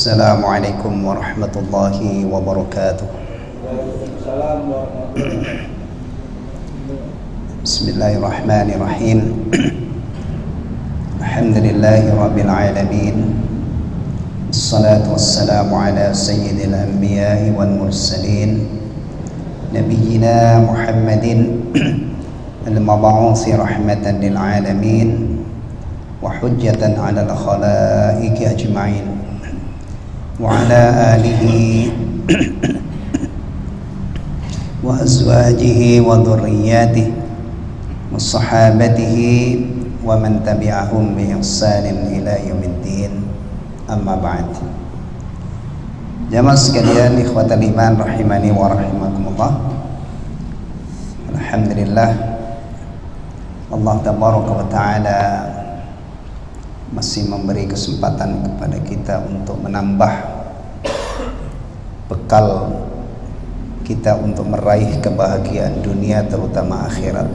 Assalamualaikum warahmatullahi wabarakatuh. Bismillahirrahmanirrahim. Alhamdulillahi rabbil alamin. Assalatu wassalamu ala sayyidil anbiya'i wal mursalin nabiyyina Muhammadin al-mab'uuthi rahmatan lil alamin wa hujjatan 'alal khalaiqi ajma'in wa ala alihi wa azwajihi wa dhurriyyatihi wa sahabatihi wa man tabi'ahum bi ihsanin ila yaumiddin. Amma ba'd. Jamaah sekalian, ikhwatal iman rahimani wa rahimakumullah. Alhamdulillah, Allah tabaraka wa ta'ala masih memberi kesempatan kepada kita untuk menambah bekal kita untuk meraih kebahagiaan dunia terutama akhirat.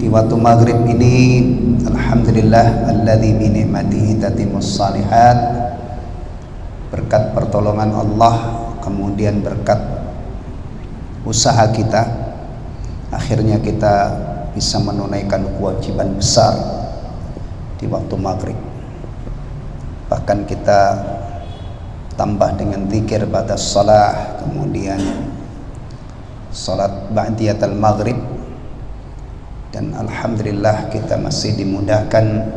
Di waktu maghrib ini, alhamdulillah alladzi bi ni'matihi tatimmus shalihat, berkat pertolongan Allah, kemudian berkat usaha kita, akhirnya kita bisa menunaikan kewajiban besar di waktu maghrib. Bahkan kita tambah dengan zikir pada salah, kemudian salat ba'diyatul maghrib, dan alhamdulillah kita masih dimudahkan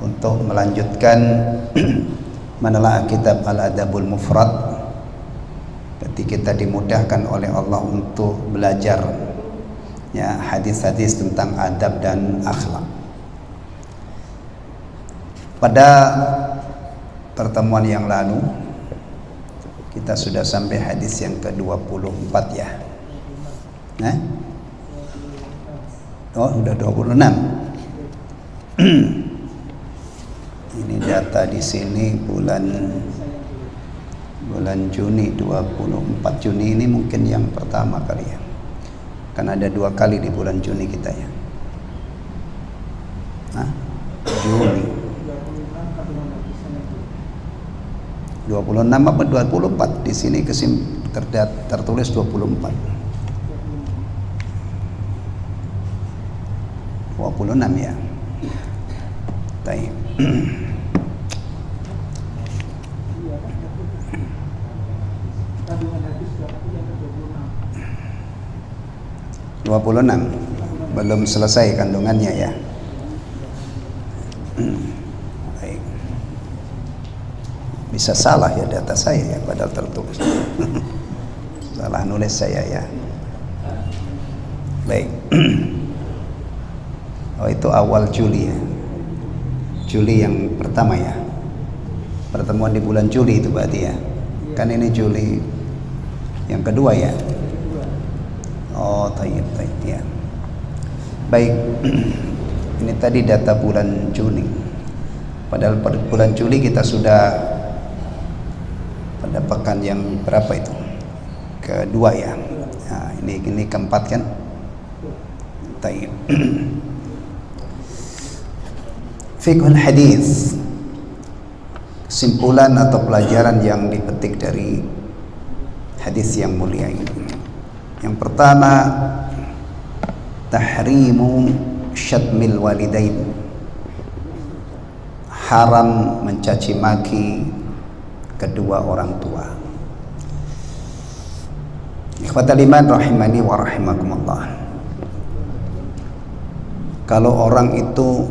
untuk melanjutkan menelaah kitab Al-Adabul Mufrad. Ketika kita dimudahkan oleh Allah untuk belajar ya hadis-hadis tentang adab dan akhlak. Pada pertemuan yang lalu kita sudah sampai hadis yang ke-24 ya. Nah? Oh, udah 26. Ini data di sini bulan Juni, 24 Juni ini mungkin yang pertama kali ya. Kan ada 2 kali di bulan Juni kita ya. Nah, Juni 26 apa 24? Di sini tertulis 24. 26 ya. Baik. Belum selesai kandungannya ya. Baik. Bisa salah ya data saya ya, padahal tertulis. Salah nulis saya ya. Baik. Oh, itu awal Juli ya. Juli yang pertama ya. Pertemuan di bulan Juli itu berarti ya. Kan ini Juli yang kedua ya. Oh, tayyib ya. Baik. Ini tadi data bulan Juni. Padahal bulan Juli kita sudah pada pekan yang berapa itu? Kedua ya. Nah, ini keempat kan? Tayyib. Fiqhul hadis, kesimpulan atau pelajaran yang dipetik dari hadis yang mulia ini. Yang pertama, tahrimu syatmil walidain, haram mencaci maki kedua orang tua. Ikhwatal iman rahimani wa rahimakumullah. Kalau orang itu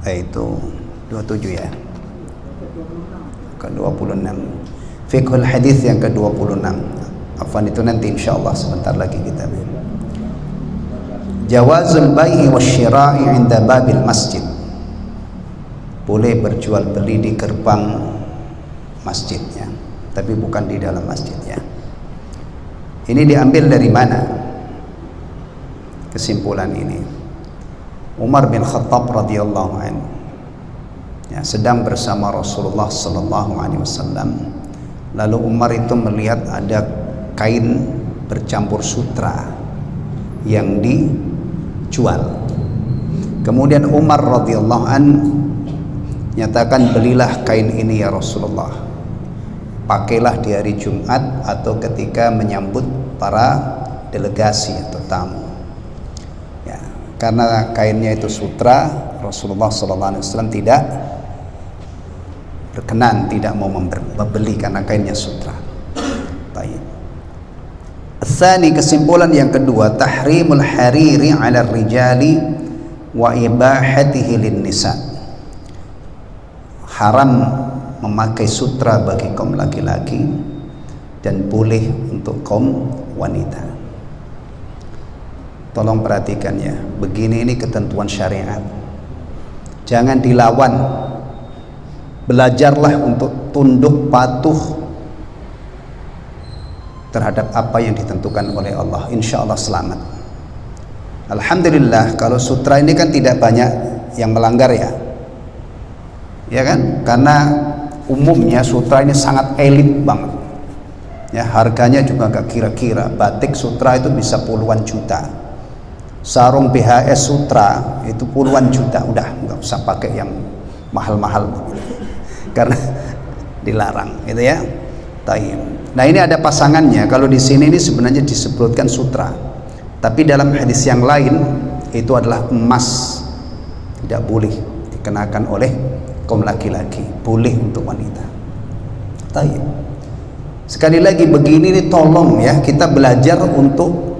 27 ya, ke-26. Fiqhul hadis yang ke-26. Afwan, itu nanti insyaallah sebentar lagi kita. Jawazul bai'i wasyira'i 'inda babil masjid. Boleh berjual beli di gerbang masjidnya, tapi bukan di dalam masjidnya. Ini diambil dari mana kesimpulan ini? Umar bin Khattab radhiyallahu anhu ya, sedang bersama Rasulullah sallallahu alaihi wasallam. Lalu Umar itu melihat ada kain bercampur sutra yang dijual. Kemudian Umar radhiyallahu anhu nyatakan belilah kain ini ya Rasulullah, pakailah di hari Jumat atau ketika menyambut para delegasi atau tamu ya, karena kainnya itu sutra. Rasulullah SAW tidak berkenan, tidak mau membeli karena kainnya sutra. Baik. Tsani, kesimpulan yang kedua, tahrimul hariri 'ala rijali wa ibahatihi lin nisa. Haram memakai sutra bagi kaum laki-laki dan boleh untuk kaum wanita. Tolong perhatikan ya, begini ini ketentuan syariat. Jangan dilawan. Belajarlah untuk tunduk patuh terhadap apa yang ditentukan oleh Allah. Insya Allah selamat. Alhamdulillah kalau sutra ini kan tidak banyak yang melanggar ya, ya kan? Karena umumnya sutra ini sangat elit banget ya, harganya juga gak kira-kira. Batik sutra itu bisa puluhan juta, sarung BHS sutra itu puluhan juta. Udah nggak usah pakai yang mahal-mahal karena dilarang gitu ya. Nah ini ada pasangannya. Kalau di sini ini sebenarnya disebutkan sutra, tapi dalam hadis yang lain itu adalah emas, tidak boleh dikenakan oleh kaum laki-laki, boleh untuk wanita. Sekali lagi begini nih, tolong ya kita belajar untuk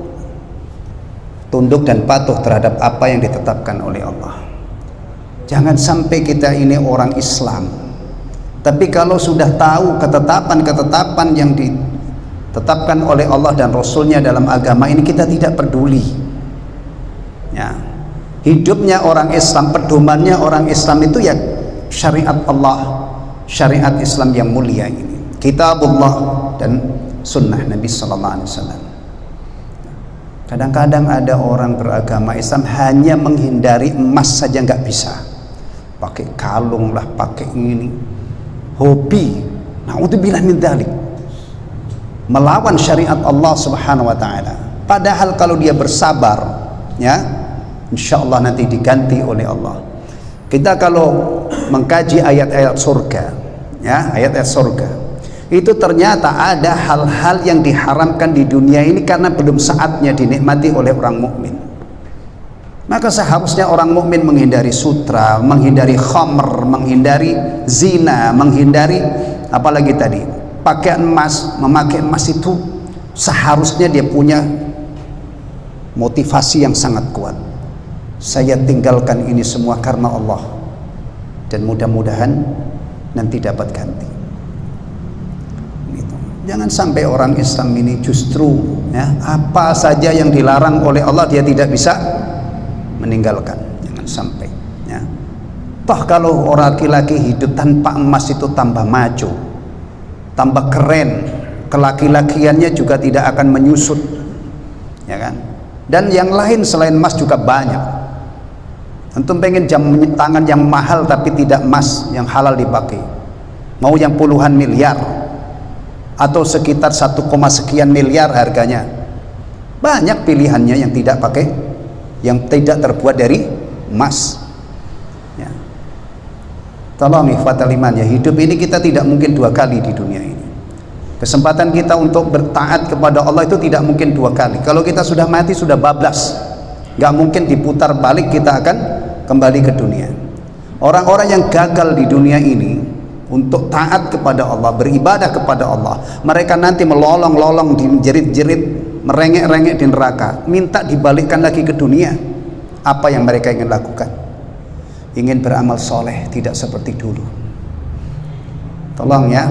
tunduk dan patuh terhadap apa yang ditetapkan oleh Allah. Jangan sampai kita ini orang Islam, tapi kalau sudah tahu ketetapan-ketetapan yang ditetapkan oleh Allah dan Rasulnya dalam agama ini, kita tidak peduli ya. Hidupnya orang Islam, pedomannya orang Islam itu ya syariat Allah, syariat Islam yang mulia ini, kitabullah dan sunnah Nabi sallallahu alaihi wasallam. Kadang-kadang ada orang beragama Islam hanya menghindari emas saja nggak bisa, pakai kalung lah, pakai ini, hobi, naudzubillah min dzalik, melawan syariat Allah Subhanahu wa taala. Padahal kalau dia bersabar ya, insya Allah nanti diganti oleh Allah. Kita kalau mengkaji ayat-ayat surga ya, ayat-ayat surga itu ternyata ada hal-hal yang diharamkan di dunia ini karena belum saatnya dinikmati oleh orang mukmin. Maka seharusnya orang mukmin menghindari sutra, menghindari khamr, menghindari zina, menghindari apalagi tadi pakai emas. Memakai emas itu seharusnya dia punya motivasi yang sangat kuat. Saya tinggalkan ini semua karena Allah, dan mudah-mudahan nanti dapat ganti. Jangan sampai orang Islam ini justru ya, apa saja yang dilarang oleh Allah dia tidak bisa meninggalkan. Jangan sampai ya. Toh kalau orang laki-laki hidup tanpa emas itu tambah maju, tambah keren, kelaki-lakiannya juga tidak akan menyusut ya kan. Dan yang lain selain emas juga banyak. Antum pengen jam tangan yang mahal tapi tidak emas yang halal dipakai, mau yang puluhan miliar atau sekitar 1, sekian miliar harganya. Banyak pilihannya yang tidak pakai, yang tidak terbuat dari emas ya. Tolong ikhwatal iman ya, hidup ini kita tidak mungkin 2 kali di dunia ini. Kesempatan kita untuk bertaat kepada Allah itu tidak mungkin 2 kali. Kalau kita sudah mati sudah bablas, gak mungkin diputar balik, kita akan kembali ke dunia. Orang-orang yang gagal di dunia ini untuk taat kepada Allah, beribadah kepada Allah, mereka nanti melolong-lolong, dijerit-jerit, merengek-rengek di neraka, minta dibalikkan lagi ke dunia. Apa yang mereka ingin lakukan? Ingin beramal soleh, tidak seperti dulu. Tolong ya,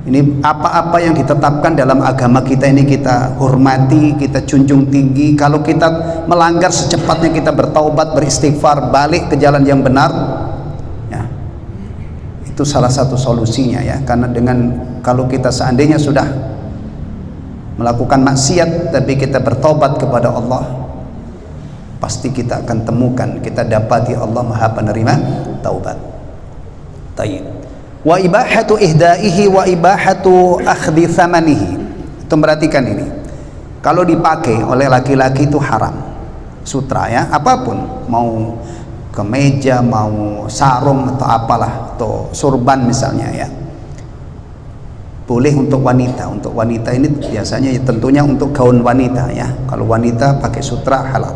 ini apa-apa yang ditetapkan dalam agama kita ini kita hormati, kita junjung tinggi. Kalau kita melanggar, secepatnya kita bertaubat, beristighfar, balik ke jalan yang benar ya. Itu salah satu solusinya ya. Karena kalau kita seandainya sudah melakukan maksiat tapi kita bertobat kepada Allah, pasti kita akan temukan, kita dapati Allah Maha penerima taubat. Tayyib. Wa ibahatu ihdaihi wa ibahatu akhdhi thamanihi. Itu perhatikan ini. Kalau dipakai oleh laki-laki itu haram. Sutra ya, apapun, mau kemeja, mau sarung atau apalah, atau surban misalnya ya, boleh untuk wanita. Untuk wanita ini biasanya ya, tentunya untuk gaun wanita ya. Kalau wanita pakai sutra halal,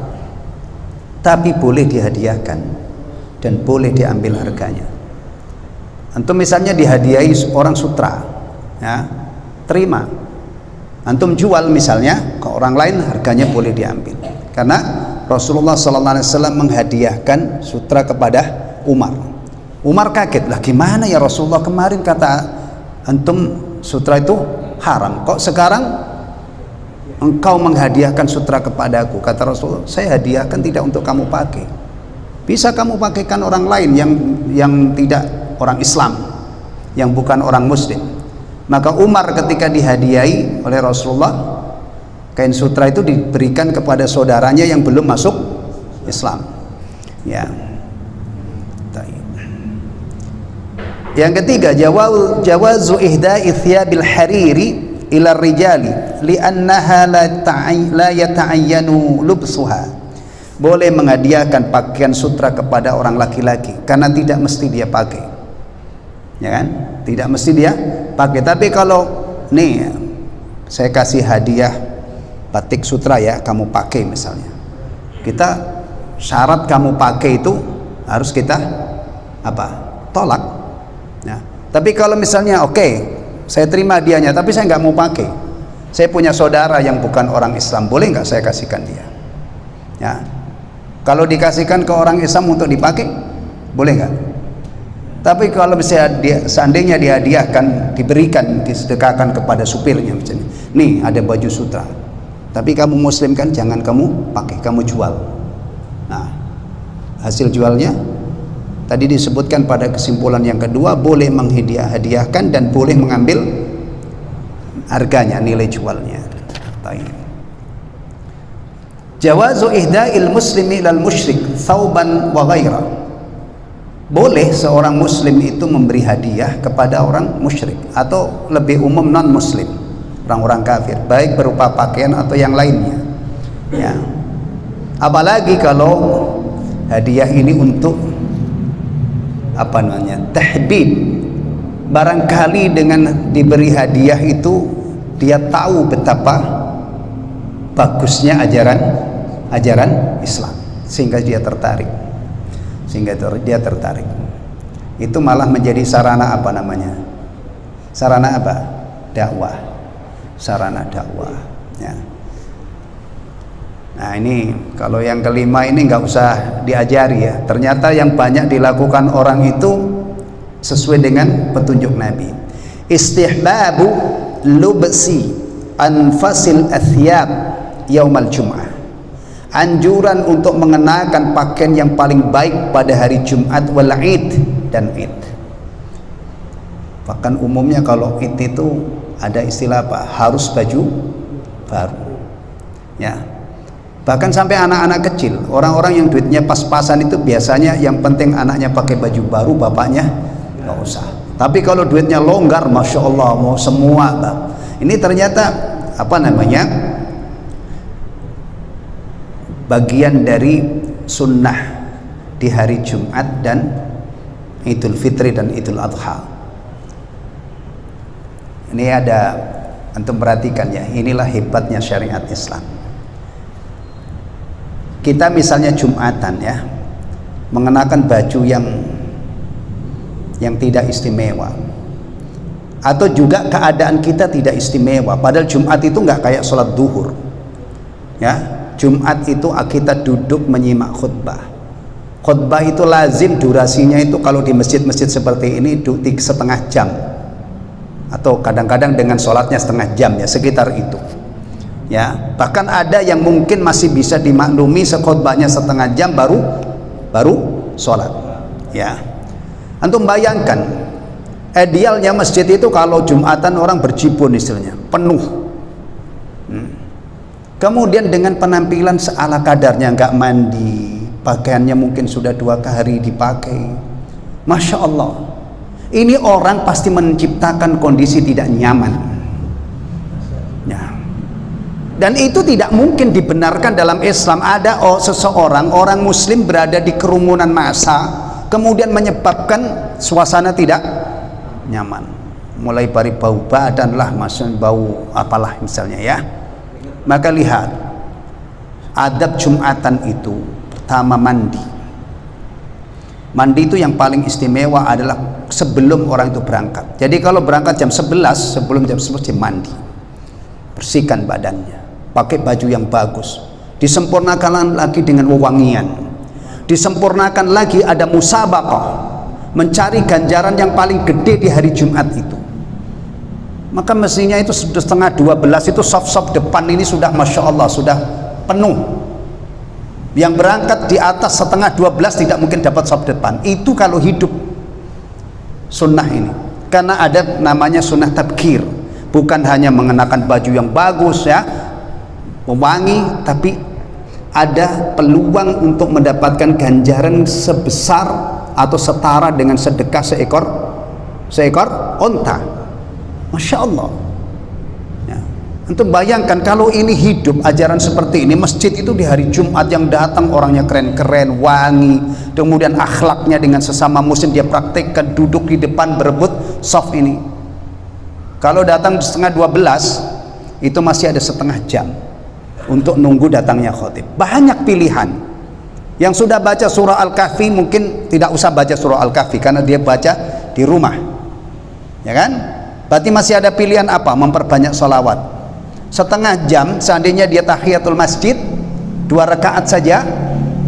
tapi boleh dihadiahkan dan boleh diambil harganya. Antum misalnya dihadiahi orang sutra ya, terima. Antum jual misalnya ke orang lain, harganya boleh diambil. Karena Rasulullah SAW menghadiahkan sutra kepada Umar. Umar kaget, lah gimana ya Rasulullah, kemarin kata antum sutra itu haram, kok sekarang engkau menghadiahkan sutra kepadaku? Kata Rasulullah, saya hadiahkan tidak untuk kamu pakai, bisa kamu pakaikan orang lain yang tidak orang Islam, yang bukan orang Muslim. Maka Umar ketika dihadiahi oleh Rasulullah kain sutra itu diberikan kepada saudaranya yang belum masuk Islam ya. Yang ketiga, jawazu ihda'i thiyabil hariri ila rijali li'annaha la yata'ayyanu lubsuha. Boleh menghadiahkan pakaian sutra kepada orang laki-laki karena tidak mesti dia pakai, ya kan? Tidak mesti dia pakai. Tapi kalau nih saya kasih hadiah batik sutra ya, kamu pakai misalnya, kita syarat kamu pakai itu harus kita apa? Tolak ya. Tapi kalau misalnya oke, saya terima hadiahnya tapi saya nggak mau pakai, saya punya saudara yang bukan orang Islam, boleh nggak saya kasihkan dia ya? Kalau dikasihkan ke orang Islam untuk dipakai, boleh nggak? Tapi kalau misalnya seandainya dihadiahkan, diberikan, disedekahkan kepada supirnya misalnya, nih ada baju sutra, tapi kamu Muslim kan, jangan kamu pakai, kamu jual. Nah, hasil jualnya tadi disebutkan pada kesimpulan yang kedua, boleh menghadiahkan dan boleh mengambil harganya, nilai jualnya. Baik. Jawazu ihda'il muslimi ilal musyrik thawban wa ghaira. Boleh seorang muslim itu memberi hadiah kepada orang musyrik atau lebih umum non muslim, orang-orang kafir, baik berupa pakaian atau yang lainnya ya. Apalagi kalau hadiah ini untuk apa namanya, tahbib. Barangkali dengan diberi hadiah itu dia tahu betapa bagusnya ajaran Islam, sehingga dia tertarik, itu malah menjadi sarana apa namanya, sarana apa, dakwah, sarana dakwah ya. Nah ini kalau yang kelima ini nggak usah diajari ya, ternyata yang banyak dilakukan orang itu sesuai dengan petunjuk Nabi. Istihbabu lubsi anfasil athyab yaumal jum'ah, anjuran untuk mengenakan pakaian yang paling baik pada hari Jumat wal Id dan Id. Bahkan umumnya kalau Id itu ada istilah apa, harus baju baru ya. Bahkan sampai anak-anak kecil, orang-orang yang duitnya pas-pasan itu biasanya yang penting anaknya pakai baju baru, bapaknya nggak usah. Tapi kalau duitnya longgar, masya Allah, mau semua bang. Ini ternyata apa namanya, bagian dari sunnah di hari Jumat dan Idul Fitri dan Idul Adha. Ini ada, antum perhatikan ya, inilah hebatnya syariat Islam. Kita misalnya Jumatan ya, mengenakan baju yang tidak istimewa, atau juga keadaan kita tidak istimewa, padahal Jumat itu nggak kayak sholat duhur ya. Jumat itu kita duduk menyimak khutbah. Khutbah itu lazim durasinya itu kalau di masjid-masjid seperti ini setengah jam, atau kadang-kadang dengan sholatnya setengah jam ya, sekitar itu ya. Bahkan ada yang mungkin masih bisa dimaklumi khutbahnya setengah jam baru sholat ya. Antum bayangkan, idealnya masjid itu kalau Jumatan orang berjibun istilahnya, penuh. Kemudian dengan penampilan seala kadarnya, nggak mandi, pakaiannya mungkin sudah 2 hari dipakai, masya Allah, ini orang pasti menciptakan kondisi tidak nyaman ya. Dan itu tidak mungkin dibenarkan dalam Islam. Ada seseorang, orang muslim berada di kerumunan massa, kemudian menyebabkan suasana tidak nyaman, mulai dari bau badan lah, maksudnya bau apalah misalnya ya. Maka lihat, adab Jumatan itu pertama mandi. Mandi itu yang paling istimewa adalah sebelum orang itu berangkat. Jadi kalau berangkat jam 11, sebelum jam 11 dia mandi, bersihkan badannya, pakai baju yang bagus, disempurnakan lagi dengan wewangian, disempurnakan lagi ada musabaqah, mencari ganjaran yang paling gede di hari Jumat itu. Maka mestinya itu sudah setengah 12 itu saf-saf depan ini sudah Masya Allah sudah penuh. Yang berangkat di atas setengah 12 tidak mungkin dapat saf depan. Itu kalau hidup sunnah ini, karena ada namanya sunnah tabkir, bukan hanya mengenakan baju yang bagus ya, mewangi, tapi ada peluang untuk mendapatkan ganjaran sebesar atau setara dengan sedekah seekor onta. Masya Allah ya. Untuk bayangkan kalau ini hidup ajaran seperti ini, masjid itu di hari Jumat yang datang orangnya keren-keren, wangi, kemudian akhlaknya dengan sesama muslim dia praktekkan, duduk di depan berebut saf ini. Kalau datang setengah 12 itu masih ada setengah jam untuk nunggu datangnya khotib. Banyak pilihan. Yang sudah baca surah Al-Kahfi mungkin tidak usah baca surah Al-Kahfi karena dia baca di rumah, ya kan? Berarti masih ada pilihan apa? Memperbanyak sholawat. Setengah jam seandainya dia tahiyatul masjid 2 rakaat saja,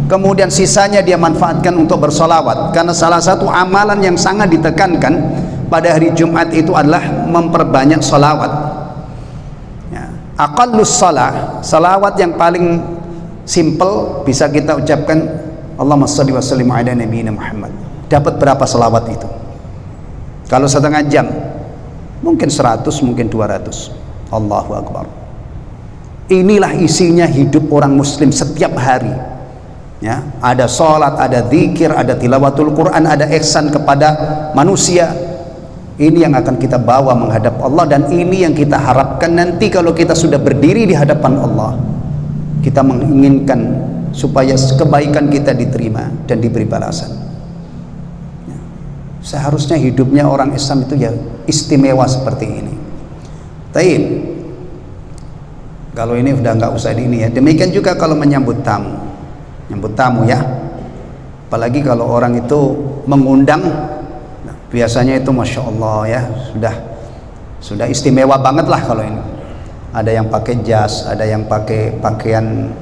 kemudian sisanya dia manfaatkan untuk bersolawat. Karena salah satu amalan yang sangat ditekankan pada hari Jumat itu adalah memperbanyak sholawat ya. Aqallus shalah, salawat yang paling simple bisa kita ucapkan Allahumma shalli wa sallim ala nabiyina Muhammad. Dapat berapa salawat itu? Kalau setengah jam mungkin 100, mungkin 200. Allahu Akbar. Inilah isinya hidup orang muslim setiap hari ya. Ada sholat, ada zikir, ada tilawatul Quran, ada ihsan kepada manusia. Ini yang akan kita bawa menghadap Allah, dan ini yang kita harapkan nanti kalau kita sudah berdiri di hadapan Allah. Kita menginginkan supaya kebaikan kita diterima dan diberi balasan ya. Seharusnya hidupnya orang Islam itu ya istimewa seperti ini. Taib. Kalau ini udah nggak usah di ini ya. Demikian juga kalau menyambut tamu, nyambut tamu ya. Apalagi kalau orang itu mengundang, nah, biasanya itu Masya Allah ya, sudah istimewa banget lah kalau ini. Ada yang pakai jas, ada yang pakai pakaian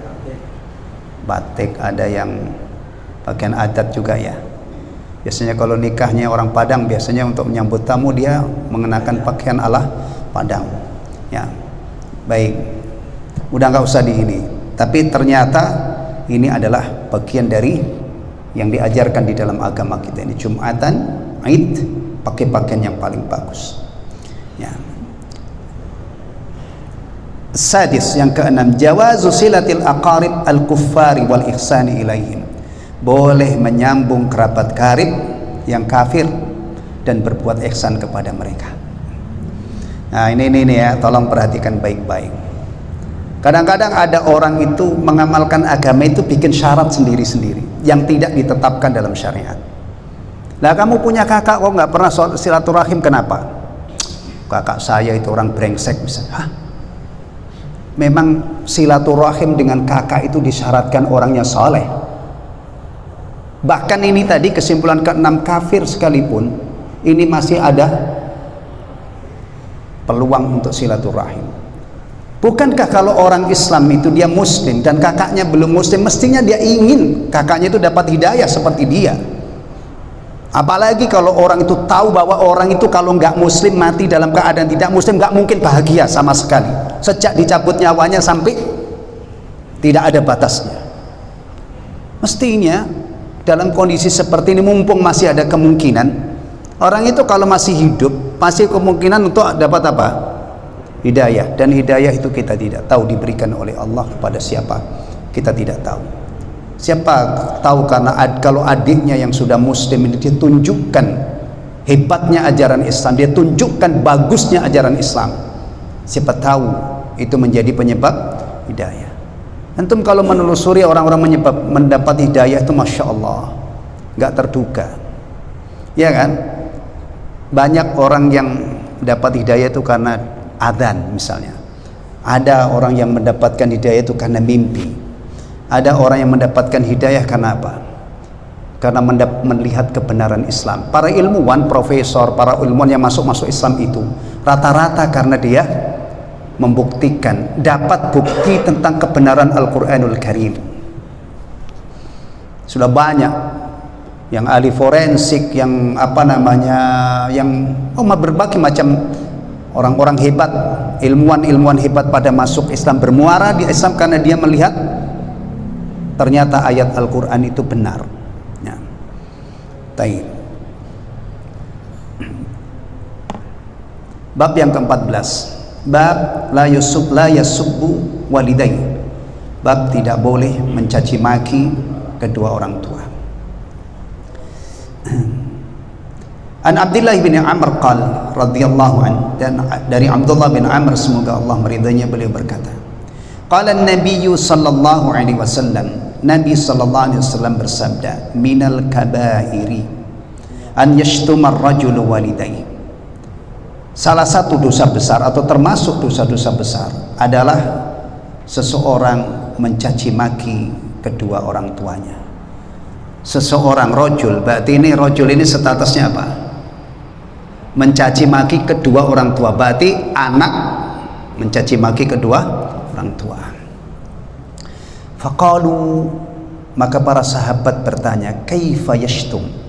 batik, ada yang pakaian adat juga ya. Biasanya kalau nikahnya orang Padang, biasanya untuk menyambut tamu dia mengenakan pakaian ala Padang ya. Baik, udah nggak usah di ini, tapi ternyata ini adalah bagian dari yang diajarkan di dalam agama kita ini. Jumatan, Id, pakai pakaian yang paling bagus ya. Sadis, yang keenam, jawazu silatil aqarib al-kuffari wal ihsani ilaihim. Boleh menyambung kerabat karib yang kafir dan berbuat ihsan kepada mereka. Nah ini ya, tolong perhatikan baik-baik. Kadang-kadang ada orang itu mengamalkan agama itu bikin syarat sendiri-sendiri yang tidak ditetapkan dalam syariat. Nah kamu punya kakak kok nggak pernah silaturahim, kenapa? Kakak saya itu orang brengsek misalnya. Hah? Memang silaturahim dengan kakak itu disyaratkan orangnya soleh. Bahkan ini tadi kesimpulan ke-6, kafir sekalipun ini masih ada peluang untuk silaturahim. Bukankah kalau orang Islam itu dia muslim dan kakaknya belum muslim, mestinya dia ingin kakaknya itu dapat hidayah seperti dia. Apalagi kalau orang itu tahu bahwa orang itu kalau nggak muslim mati dalam keadaan tidak muslim nggak mungkin bahagia sama sekali, sejak dicabut nyawanya sampai tidak ada batasnya. Mestinya dalam kondisi seperti ini, mumpung masih ada kemungkinan, orang itu kalau masih hidup masih kemungkinan untuk dapat apa? Hidayah. Dan hidayah itu kita tidak tahu diberikan oleh Allah kepada siapa, kita tidak tahu. Siapa tahu, karena kalau adiknya yang sudah muslim ini dia tunjukkan hebatnya ajaran Islam, dia tunjukkan bagusnya ajaran Islam, siapa tahu itu menjadi penyebab Hidayah. Antum kalau menelusuri orang-orang mendapat hidayah itu Masya Allah, nggak terduga, ya kan? Banyak orang yang dapat hidayah itu karena adzan misalnya. Ada orang yang mendapatkan hidayah itu karena mimpi. Ada orang yang mendapatkan hidayah karena apa? Karena melihat kebenaran Islam. Para ilmuwan, profesor, para ilmuwan yang masuk Islam itu rata-rata karena dia membuktikan, dapat bukti tentang kebenaran Al-Quranul Karim. Sudah banyak yang ahli forensik, yang yang berbagai macam orang-orang hebat, ilmuwan hebat pada masuk Islam, bermuara di Islam karena dia melihat ternyata ayat Al-Quran itu benar. Ya. Taib. Bab yang ke-14, bab la yasubbu walidai, bab tidak boleh mencaci maki kedua orang tua. An Abdullah bin Amr qal radhiyallahu an, dan dari Abdullah bin Amr semoga Allah meridainya, beliau berkata, qala an-nabiy sallallahu alaihi wasallam, Nabi sallallahu alaihi wasallam bersabda, minal kabairi an yashtuma ar-rajulu walidayhi. Salah satu dosa besar atau termasuk dosa-dosa besar adalah seseorang mencaci maki kedua orang tuanya. Seseorang rojul, berarti ini rojul ini statusnya apa? Mencaci maki kedua orang tua, berarti anak mencaci maki kedua orang tua. Faqalu, maka para sahabat bertanya, kaifa yashtum?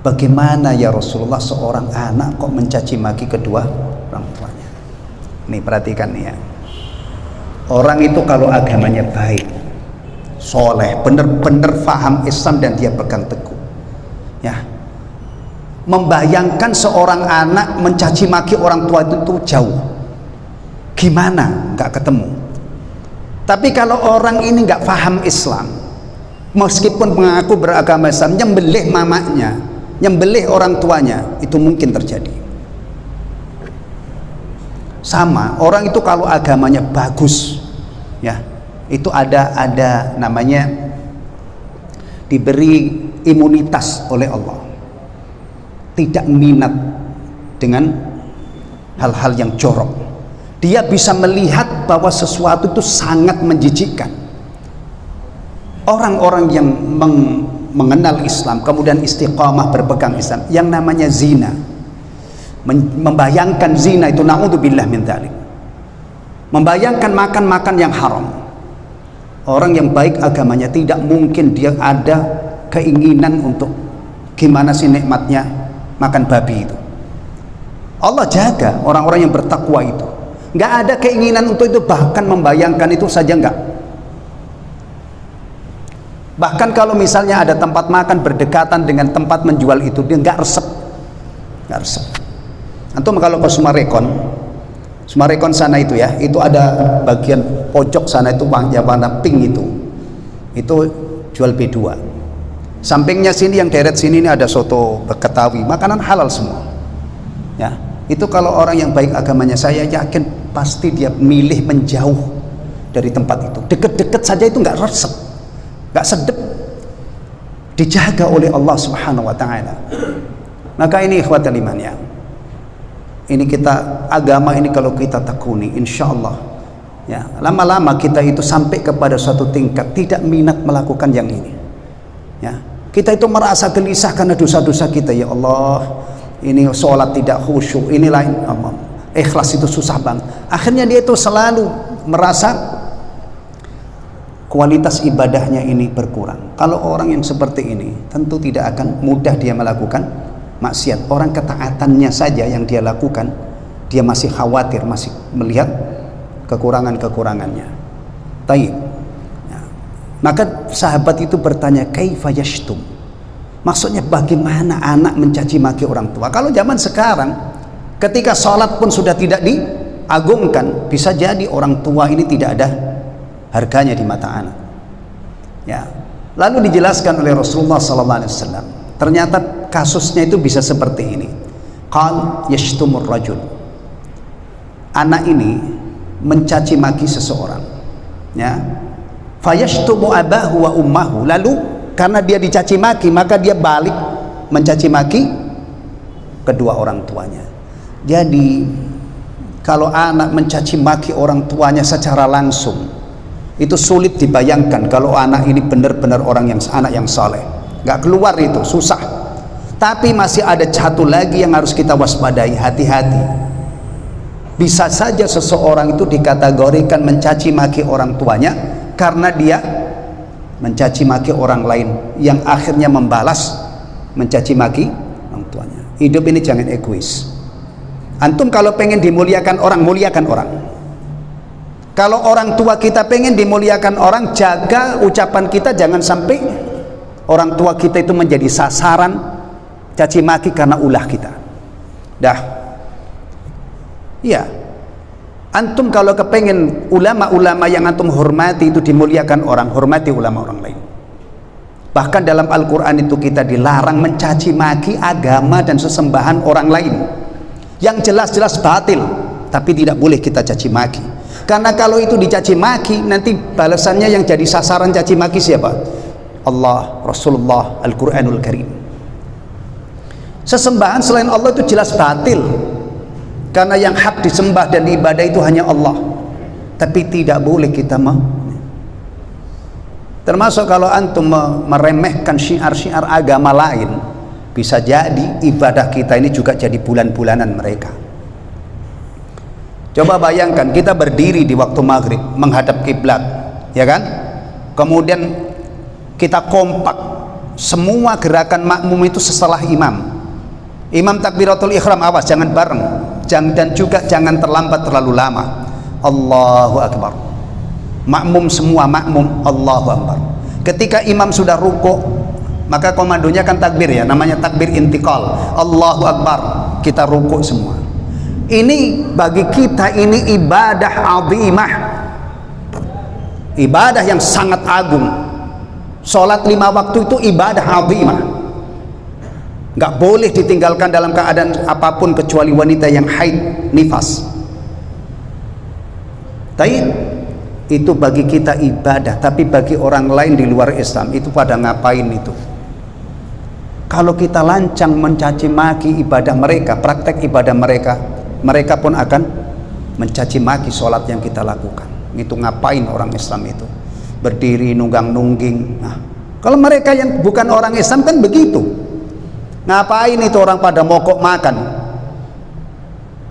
Bagaimana ya Rasulullah seorang anak kok mencaci maki kedua orang tuanya? Nih perhatikan nih ya. Orang itu kalau agamanya baik, soleh, benar-benar faham Islam dan dia pegang teguh, ya, membayangkan seorang anak mencaci maki orang tua itu jauh. Gimana? Nggak ketemu. Tapi kalau orang ini nggak paham Islam, meskipun mengaku beragama Islam, nyembelih mamanya, nyembelih orang tuanya, itu mungkin terjadi. Sama orang itu kalau agamanya bagus, ya, itu ada namanya diberi imunitas oleh Allah, tidak minat dengan hal-hal yang jorok. Dia bisa melihat bahwa sesuatu itu sangat menjijikkan. Orang-orang yang mengenal Islam kemudian istiqamah berpegang Islam, yang namanya zina, membayangkan zina itu, naudzubillah min dzalik, membayangkan makan yang haram. Orang yang baik agamanya tidak mungkin dia ada keinginan untuk gimana sih nikmatnya makan babi itu. Allah jaga orang-orang yang bertakwa itu, nggak ada keinginan untuk itu, bahkan membayangkan itu saja nggak. Bahkan kalau misalnya ada tempat makan berdekatan dengan tempat menjual itu, dia nggak resep. Antum kalau ke Sumarekon sana itu ya, itu ada bagian pojok sana itu warna pink itu jual B2. Sampingnya sini yang deret sini ini ada soto Betawi, makanan halal semua. Ya, itu kalau orang yang baik agamanya, saya yakin pasti dia milih menjauh dari tempat itu. Deket-deket saja itu nggak resep, nggak sedep, dijaga oleh Allah Subhanahu wa taala. Maka ini ikhwatul iman ya. Ini kita agama ini kalau kita tekuni, insya Allah ya, lama-lama kita itu sampai kepada suatu tingkat tidak minat melakukan yang ini. Ya, kita itu merasa gelisah karena dosa-dosa kita, ya Allah, ini sholat tidak khusyuk, ini lain, ikhlas itu susah banget. Akhirnya dia itu selalu merasa kualitas ibadahnya ini berkurang. Kalau orang yang seperti ini tentu tidak akan mudah dia melakukan maksiat. Orang ketaatannya saja yang dia lakukan, dia masih khawatir, masih melihat kekurangan-kekurangannya. Taib. Ya. Maka sahabat itu bertanya, kaifa yashtum? Maksudnya bagaimana anak mencaci maki orang tua? Kalau zaman sekarang ketika sholat pun sudah tidak diagungkan, bisa jadi orang tua ini tidak ada harganya di mata anak. Ya. Lalu dijelaskan oleh Rasulullah SAW, ternyata kasusnya itu bisa seperti ini. Qal yashtumur rajul, anak ini mencaci maki seseorang. Ya. Fayashtumu abahu wa ummahu. Lalu karena dia dicaci maki, maka dia balik mencaci maki kedua orang tuanya. Jadi kalau anak mencaci maki orang tuanya secara langsung, itu sulit dibayangkan kalau anak ini benar-benar anak yang saleh. Gak keluar itu, susah. Tapi masih ada satu lagi yang harus kita waspadai, hati-hati. Bisa saja seseorang itu dikategorikan mencaci maki orang tuanya karena dia mencaci maki orang lain yang akhirnya membalas mencaci maki orang tuanya. Hidup ini jangan egois. Antum kalau pengen dimuliakan orang, muliakan orang. Kalau orang tua kita pengen dimuliakan orang, jaga ucapan kita, jangan sampai orang tua kita itu menjadi sasaran caci maki karena ulah kita. Dah. Iya. Antum kalau kepengen ulama-ulama yang antum hormati itu dimuliakan orang, hormati ulama orang lain. Bahkan dalam Al-Quran itu kita dilarang mencaci maki agama dan sesembahan orang lain yang jelas-jelas batil, tapi tidak boleh kita caci maki. Karena kalau itu dicaci maki, nanti balasannya yang jadi sasaran caci maki siapa? Allah, Rasulullah, Al-Quranul Karim. Sesembahan selain Allah itu jelas batil, karena yang hak disembah dan ibadah itu hanya Allah. Tapi tidak boleh kita termasuk kalau antum meremehkan syiar-syiar agama lain, bisa jadi ibadah kita ini juga jadi bulan-bulanan mereka. Coba bayangkan kita berdiri di waktu maghrib menghadap kiblat, ya kan? Kemudian kita kompak, semua gerakan makmum itu setelah imam takbiratul ihram, awas jangan bareng, dan juga jangan terlambat terlalu lama. Allahu Akbar. Makmum semua makmum Allahu Akbar. Ketika imam sudah rukuk, maka komandonya kan takbir ya, namanya takbir intikal. Allahu Akbar, kita rukuk semua. Ini bagi kita ini ibadah azimah, ibadah yang sangat agung. Sholat 5 waktu itu ibadah azimah, nggak boleh ditinggalkan dalam keadaan apapun kecuali wanita yang haid nifas. Tapi itu bagi kita ibadah, tapi bagi orang lain di luar Islam itu pada ngapain itu? Kalau kita lancang mencaci maki ibadah mereka, praktek ibadah mereka, mereka pun akan mencaci maki sholat yang kita lakukan. Itu ngapain orang Islam itu berdiri nunggang-nungging? Nah, kalau mereka yang bukan orang Islam kan begitu. Ngapain itu orang pada mokok makan?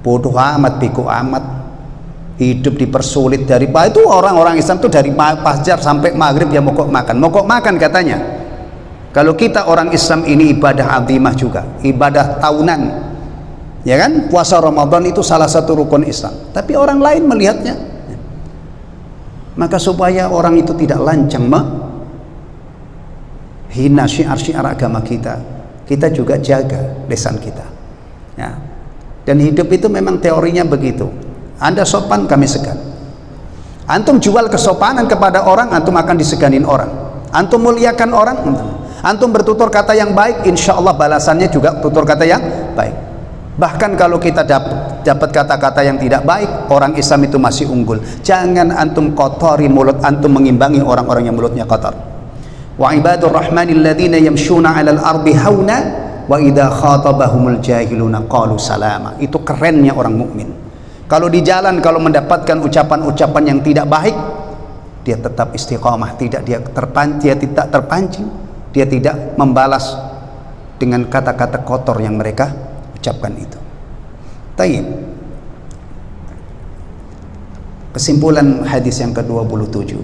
Bodoh amat, bego amat. Hidup dipersulit dari itu orang-orang Islam tuh dari fajar sampai maghrib ya mokok makan katanya. Kalau kita orang Islam ini ibadah azimah juga, ibadah tahunan, ya kan? Puasa Ramadan itu salah satu rukun Islam, tapi orang lain melihatnya. Maka supaya orang itu tidak lancang menghina syiar-syiar agama kita, kita juga jaga lisan kita, ya. Dan hidup itu memang teorinya begitu. Anda sopan, kami segan. Antum jual kesopanan kepada orang, antum akan diseganin orang. Antum muliakan orang, antum bertutur kata yang baik, insya Allah balasannya juga tutur kata yang baik. Bahkan kalau kita dapat kata-kata yang tidak baik, orang Islam itu masih unggul. Jangan antum kotori mulut antum mengimbangi orang-orang yang mulutnya kotor. Wa ibadur rahmanil ladzina yamshuna 'alal ardi hauna wa idza khatabahumul jahiluna qalu salama. Itu kerennya orang mukmin. Kalau di jalan, kalau mendapatkan ucapan-ucapan yang tidak baik, dia tetap istiqamah, dia tidak terpancing, dia tidak membalas dengan kata-kata kotor yang mereka ucapkan itu. Tayyib. Kesimpulan hadis yang ke-27.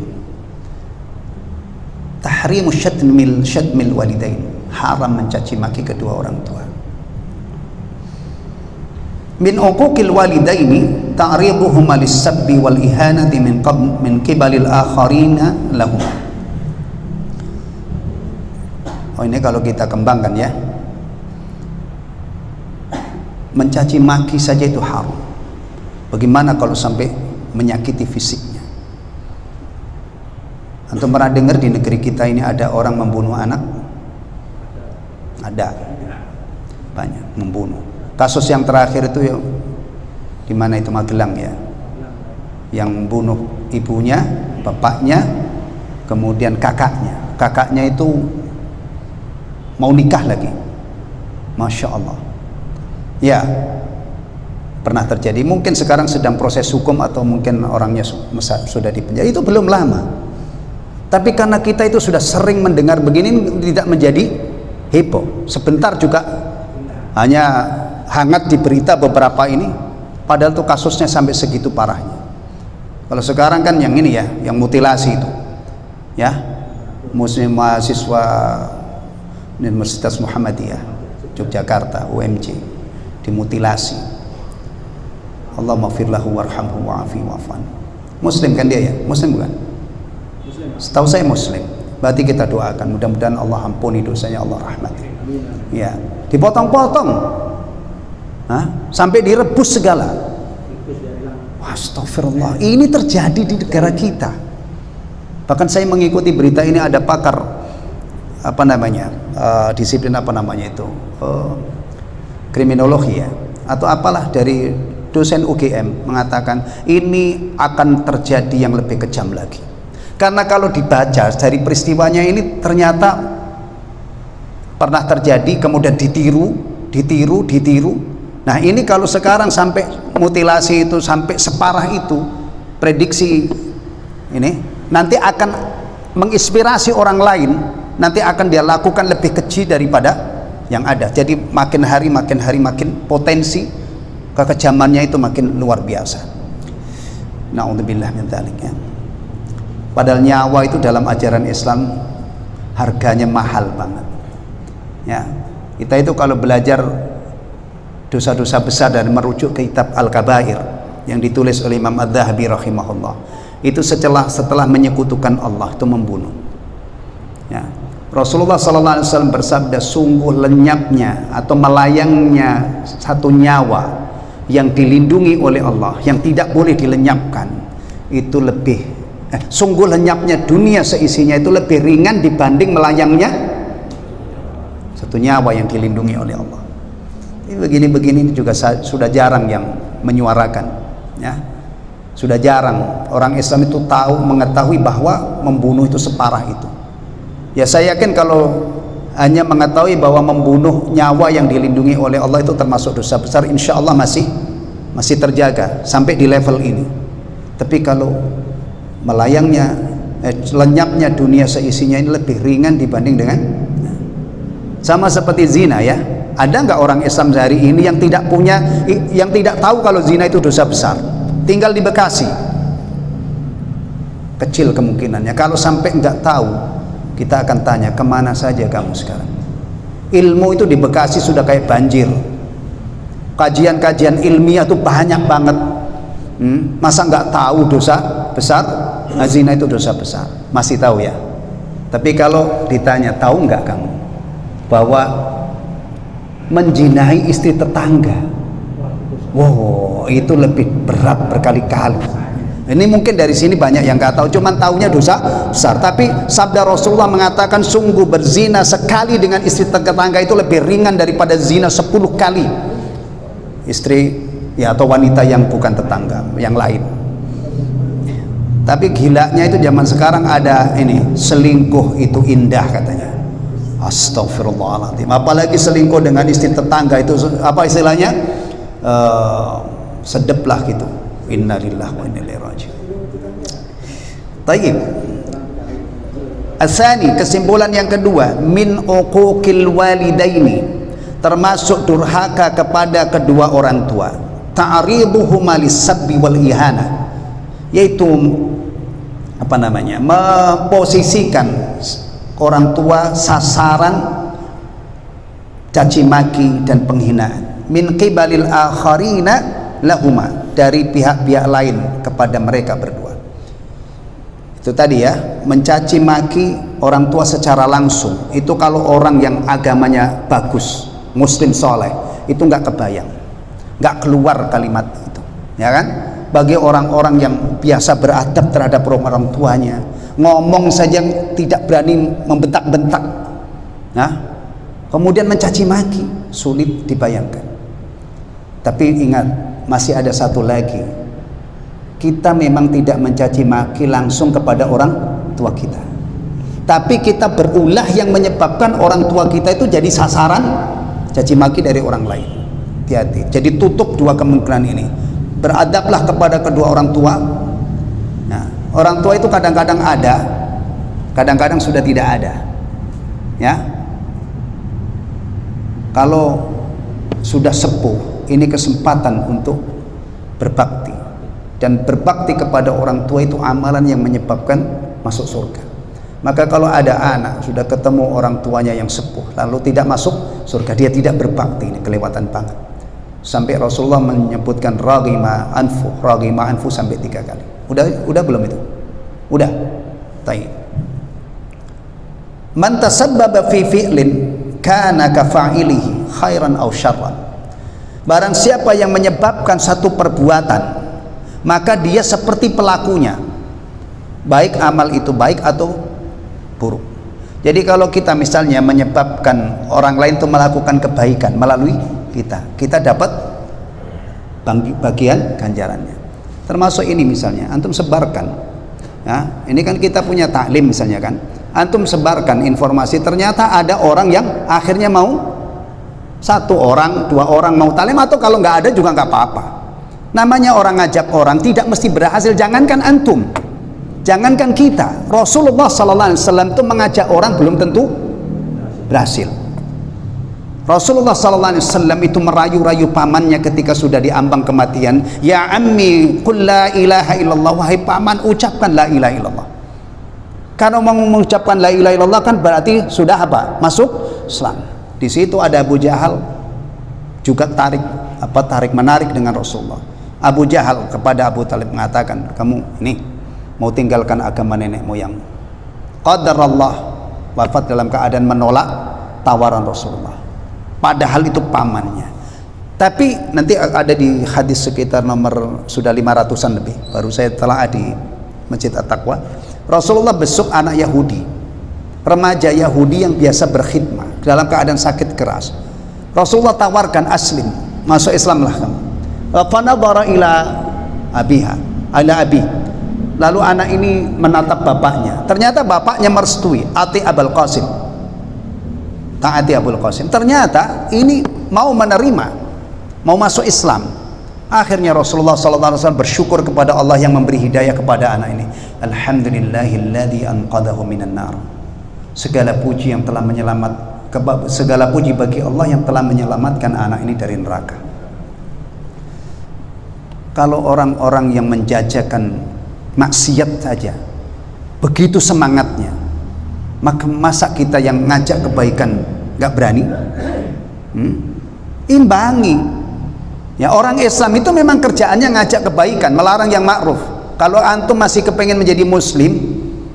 Tahrimu syatmil walidain, haram mencaci maki kedua orang tua. Min uquqil walidaini ta'riduhuma lis-sabbi wal ihanati min qibalil akharina lahum. Oh, ini kalau kita kembangkan ya. Mencaci maki saja itu haram. Bagaimana kalau sampai menyakiti fisiknya? Antum pernah dengar di negeri kita ini ada orang membunuh anak? Ada. Banyak membunuh. Kasus yang terakhir itu di mana itu, Magelang ya, yang bunuh ibunya bapaknya, kemudian kakaknya. Kakaknya itu mau nikah lagi, Masya Allah. Ya, pernah terjadi. Mungkin sekarang sedang proses hukum atau mungkin orangnya sudah dipenjara. Itu belum lama. Tapi karena kita itu sudah sering mendengar begini, tidak menjadi heboh. Sebentar juga hanya hangat di berita beberapa ini, padahal tuh kasusnya sampai segitu parahnya. Kalau sekarang kan yang ini ya, yang mutilasi itu, ya, muslim mahasiswa Universitas Muhammadiyah Yogyakarta UMJ dimutilasi. Allahumma firlahu warhamhu wa'afi wa'afan. Muslim kan dia ya? Muslim bukan? Setahu saya Muslim. Berarti kita doakan mudah-mudahan Allah ampuni dosanya, Allah rahmati. Ya, dipotong-potong, sampai direbus segala. Astagfirullah, ini terjadi di negara kita. Bahkan saya mengikuti berita ini, ada pakar apa namanya, disiplin apa namanya itu, kriminologi ya, atau apalah, dari dosen UGM mengatakan ini akan terjadi yang lebih kejam lagi. Karena kalau dibaca dari peristiwanya ini ternyata pernah terjadi, kemudian ditiru. Nah ini kalau sekarang sampai mutilasi itu sampai separah itu, prediksi ini nanti akan menginspirasi orang lain, nanti akan dia lakukan lebih keji daripada yang ada. Jadi makin hari makin potensi kekejamannya itu makin luar biasa. Na'udzubillah min dzalik ya. Padahal nyawa itu dalam ajaran Islam harganya mahal banget. Ya, kita itu kalau belajar dosa-dosa besar dan merujuk ke kitab Al-Kabair yang ditulis oleh Imam Adz-Dzahabi rahimahullah, itu setelah menyekutukan Allah itu membunuh. Ya, Rasulullah SAW bersabda, sungguh lenyapnya atau melayangnya satu nyawa yang dilindungi oleh Allah, yang tidak boleh dilenyapkan, itu lebih sungguh lenyapnya dunia seisinya itu lebih ringan dibanding melayangnya satu nyawa yang dilindungi oleh Allah. Begini-begini juga sudah jarang yang menyuarakan ya. Sudah jarang orang Islam itu mengetahui bahwa membunuh itu separah itu. Ya saya yakin kalau hanya mengetahui bahwa membunuh nyawa yang dilindungi oleh Allah itu termasuk dosa besar, insya Allah masih terjaga sampai di level ini. Tapi kalau melayangnya, lenyapnya dunia seisinya ini lebih ringan dibanding dengan, sama seperti zina ya. Ada nggak orang Islam sehari ini yang tidak tahu kalau zina itu dosa besar? Tinggal di Bekasi, kecil kemungkinannya. Kalau sampai nggak tahu, kita akan tanya, kemana saja kamu sekarang? Ilmu itu di Bekasi sudah kayak banjir. Kajian-kajian ilmiah tuh banyak banget. Masa nggak tahu dosa besar? Nah, zina itu dosa besar. Masih tahu ya? Tapi kalau ditanya, tahu nggak kamu bahwa menjinahi istri tetangga, wow, itu lebih berat berkali-kali. Ini mungkin dari sini banyak yang nggak tahu, cuman taunya dosa besar. Tapi sabda Rasulullah mengatakan, sungguh berzina sekali dengan istri tetangga itu lebih ringan daripada zina 10 kali istri ya atau wanita yang bukan tetangga, yang lain. Tapi gilanya itu zaman sekarang ada ini, selingkuh itu indah katanya. Astagfirullahaladzim. Apalagi selingkuh dengan istri tetangga itu apa istilahnya, sedep lah gitu. Innalillahi wa inna ilaihi raji'un. Tayyib. Asani, kesimpulan yang kedua, min uquqil walidaini, termasuk durhaka kepada kedua orang tua. Ta'riduhuma lis-sabbi wal ihana, yaitu apa namanya, memposisikan orang tua sasaran caci maki dan penghinaan, min qibalil akharina lahuma, dari pihak-pihak lain kepada mereka berdua. Itu tadi ya, mencaci maki orang tua secara langsung itu kalau orang yang agamanya bagus, muslim soleh, itu nggak kebayang, nggak keluar kalimat itu ya kan. Bagi orang-orang yang biasa beradab terhadap orang tuanya, ngomong saja tidak berani membentak-bentak, nah, kemudian mencaci maki, sulit dibayangkan. Tapi ingat, masih ada satu lagi kita memang tidak mencaci maki langsung kepada orang tua kita, tapi kita berulah yang menyebabkan orang tua kita itu jadi sasaran caci maki dari orang lain. Hati-hati. Jadi tutup dua kemungkinan ini. Beradablah kepada kedua orang tua. Nah, orang tua itu kadang-kadang ada, kadang-kadang sudah tidak ada. Ya, kalau sudah sepuh, ini kesempatan untuk berbakti. Dan berbakti kepada orang tua itu amalan yang menyebabkan masuk surga. Maka kalau ada anak sudah ketemu orang tuanya yang sepuh lalu tidak masuk surga, dia tidak berbakti, ini kelewatan banget. Sampai Rasulullah menyebutkan raghima anfu sampai 3 kali. Udah belum itu? Udah. Baik. Man tasabbaba fi fi'lin kana ka fa'ilihi khairan aw syarran. Barang siapa yang menyebabkan satu perbuatan, maka dia seperti pelakunya, baik amal itu baik atau buruk. Jadi kalau kita misalnya menyebabkan orang lain itu melakukan kebaikan melalui kita dapat bagian ganjarannya. Termasuk ini misalnya antum sebarkan, ya, ini kan kita punya taklim misalnya kan, antum sebarkan informasi, ternyata ada orang yang akhirnya mau, 1 orang 2 orang mau taklim, atau kalau nggak ada juga nggak apa-apa. Namanya orang ngajak orang tidak mesti berhasil. Jangankan antum, jangankan kita, Rasulullah SAW itu mengajak orang belum tentu berhasil. Rasulullah SAW itu merayu-rayu pamannya ketika sudah diambang kematian. Ya ammi qul la ilaha illallah, wahai paman ucapkan la ilaha illallah. Karena mengucapkan la ilaha illallah kan berarti sudah apa? Masuk Islam. Di situ ada Abu Jahal juga tarik menarik dengan Rasulullah. Abu Jahal kepada Abu Talib mengatakan, kamu ini mau tinggalkan agama nenek moyangmu. Qadarallah, wafat dalam keadaan menolak tawaran Rasulullah, padahal itu pamannya. Tapi nanti ada di hadis sekitar nomor sudah 500-an lebih, baru saya telah di Masjid At-Taqwa. Rasulullah besok anak Yahudi, remaja Yahudi yang biasa berkhidmah dalam keadaan sakit keras. Rasulullah tawarkan, aslim, masuk Islamlah kamu. Fanadhara ila abiha, ala abi. Lalu anak ini menatap bapaknya. Ternyata bapaknya merestui, ati Abul Qasim, taati Abul Qasim. Ternyata ini mau menerima, mau masuk Islam. Akhirnya Rasulullah SAW bersyukur kepada Allah yang memberi hidayah kepada anak ini. Alhamdulillahilladzi anqadhahu minan nar. Segala puji bagi Allah yang telah menyelamatkan anak ini dari neraka. Kalau orang-orang yang menjajakan maksiat saja begitu semangatnya, masa kita yang ngajak kebaikan nggak berani? Imbangi. Ya, orang Islam itu memang kerjaannya ngajak kebaikan, melarang yang ma'ruf. Kalau antum masih kepengen menjadi muslim,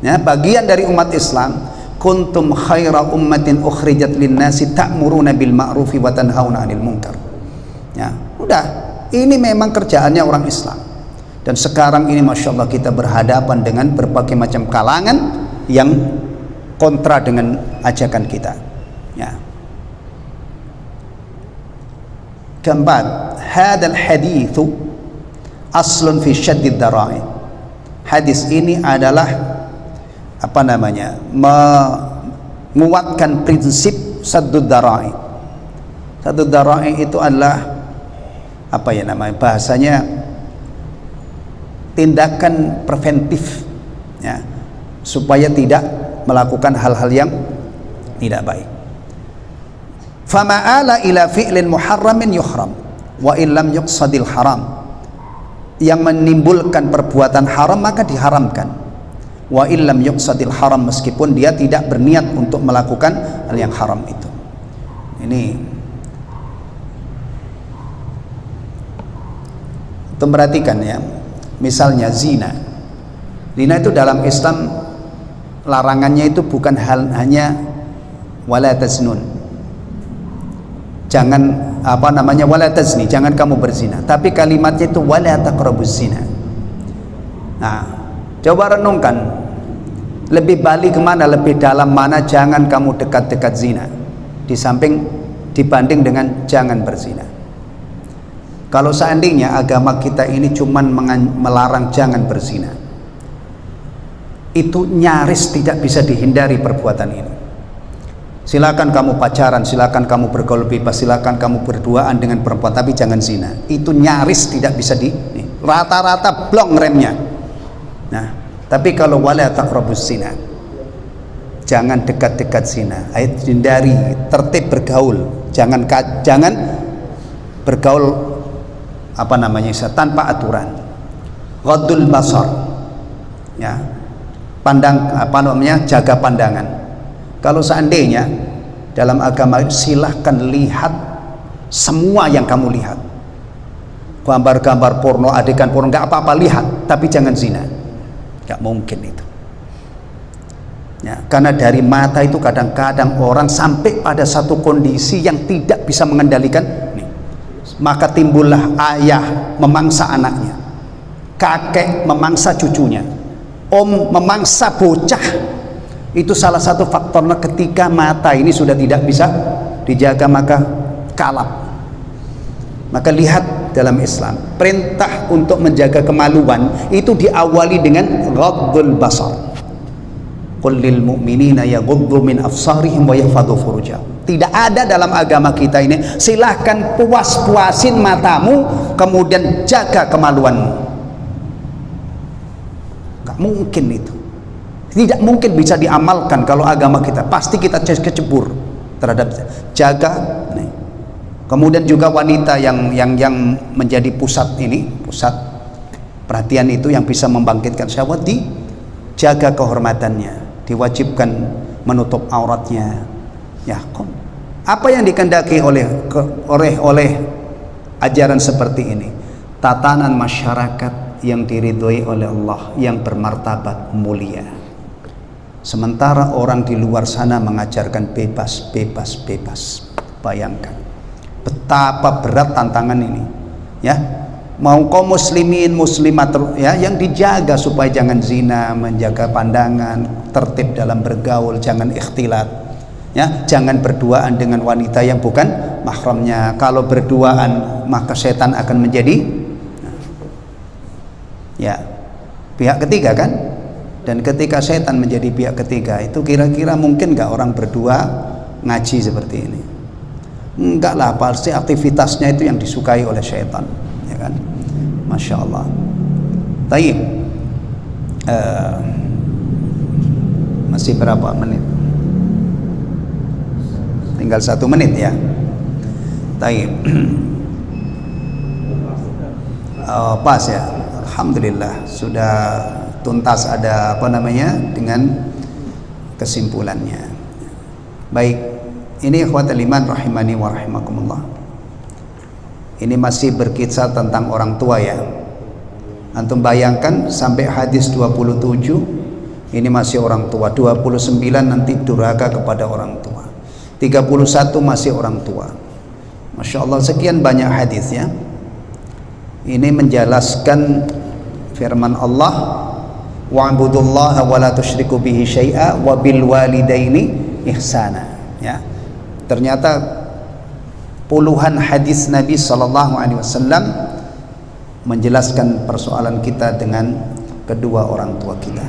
ya, bagian dari umat Islam, kuntum khaira ummatin ukhrijat linnasi ta'muruna bil ma'rufi wa tanhauna 'anil munkar. Ya, udah. Ini memang kerjaannya orang Islam. Dan sekarang ini Masya Allah kita berhadapan dengan berbagai macam kalangan yang kontra dengan ajakan kita. Ya. Keempat, hadal hadithu aslun fi syaddid darai. Hadis ini adalah menguatkan prinsip saddud darai. Saddud darai itu adalah bahasanya tindakan preventif, ya, supaya tidak melakukan hal-hal yang tidak baik. Fama'ala ila fi'lin muharramin yuhram wa illam yuqsadil haram. Yang menimbulkan perbuatan haram maka diharamkan. Wa illam yuqsadil haram, meskipun dia tidak berniat untuk melakukan hal yang haram itu. Ini perhatikan ya, misalnya zina itu dalam Islam larangannya itu bukan hanya wala taznun, jangan wala tazni, jangan kamu berzina, tapi kalimatnya itu wala taqrabuz zina. Nah, coba renungkan, lebih balik kemana, lebih dalam mana jangan kamu dekat-dekat zina dibanding dengan jangan berzina. Kalau seandainya agama kita ini cuman melarang jangan berzina, itu nyaris tidak bisa dihindari perbuatan ini. Silakan kamu pacaran, silakan kamu bergaul bebas, silakan kamu berduaan dengan perempuan, tapi jangan zina. Itu nyaris tidak bisa rata-rata blong remnya. Nah, tapi kalau wala taqrabuz zina, jangan dekat-dekat zina. Hindari, tertib bergaul, jangan bergaul tanpa aturan. Ghaddul basar, ya, jaga pandangan. Kalau seandainya dalam agama silahkan lihat semua yang kamu lihat, gambar-gambar porno, adegan porno, nggak apa-apa lihat, tapi jangan zina. Nggak mungkin itu, ya, karena dari mata itu kadang-kadang orang sampai pada satu kondisi yang tidak bisa mengendalikan. Maka timbullah ayah memangsa anaknya, kakek memangsa cucunya, om memangsa bocah. Itu salah satu faktornya ketika mata ini sudah tidak bisa dijaga, maka kalap. Maka lihat dalam Islam, perintah untuk menjaga kemaluan itu diawali dengan ghaddul basar. Qul lil mu'minina yaghuddu min absarihim wa yahfadhu furujahum. Tidak ada dalam agama kita ini silahkan puas-puasin matamu kemudian jaga kemaluanmu. Gak mungkin itu, tidak mungkin bisa diamalkan. Kalau agama kita pasti kita kecebur terhadap jaga. Kemudian juga wanita yang menjadi pusat perhatian itu, yang bisa membangkitkan syahwat, dijaga kehormatannya, diwajibkan menutup auratnya. Ya, apa yang dikehendaki oleh ajaran seperti ini? Tatanan masyarakat yang diridhoi oleh Allah, yang bermartabat mulia. Sementara orang di luar sana mengajarkan bebas. Bayangkan betapa berat tantangan ini, ya. Mau kaum muslimin muslimat, ya, yang dijaga supaya jangan zina, menjaga pandangan, tertib dalam bergaul, jangan ikhtilat, ya, jangan berduaan dengan wanita yang bukan mahramnya. Kalau berduaan maka setan akan menjadi pihak ketiga, kan? Dan ketika setan menjadi pihak ketiga itu, kira-kira mungkin nggak orang berdua ngaji seperti ini? Enggak lah, pasti aktivitasnya itu yang disukai oleh setan, ya kan? Masya Allah. Taib, masih berapa menit? Tinggal 1 menit, ya. Taib. Pas ya, alhamdulillah sudah tuntas ada dengan kesimpulannya. Baik, ini ikhwatul iman rahimani wa rahimakumullah. Ini masih berkisah tentang orang tua, ya. Antum bayangkan sampai hadis 27 ini masih orang tua, 29 nanti durhaka kepada orang tua, 31 masih orang tua. Masya Allah, sekian banyak hadis, ya. Ini menjelaskan firman Allah, wa'budullaha wa la tusyriku bihi syai'a wa bil walidaini ihsana, ya. Ternyata puluhan hadis Nabi SAW menjelaskan persoalan kita dengan kedua orang tua kita.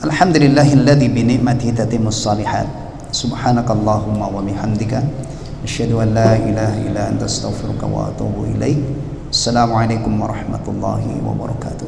Alhamdulillahilladzi bi ni'matihi tatimmus shalihat. Subhanakallahumma wa bihamdika asyhadu an la ilaha illa anta astaghfiruka wa atubu ilaik. Assalamualaikum warahmatullahi wabarakatuh.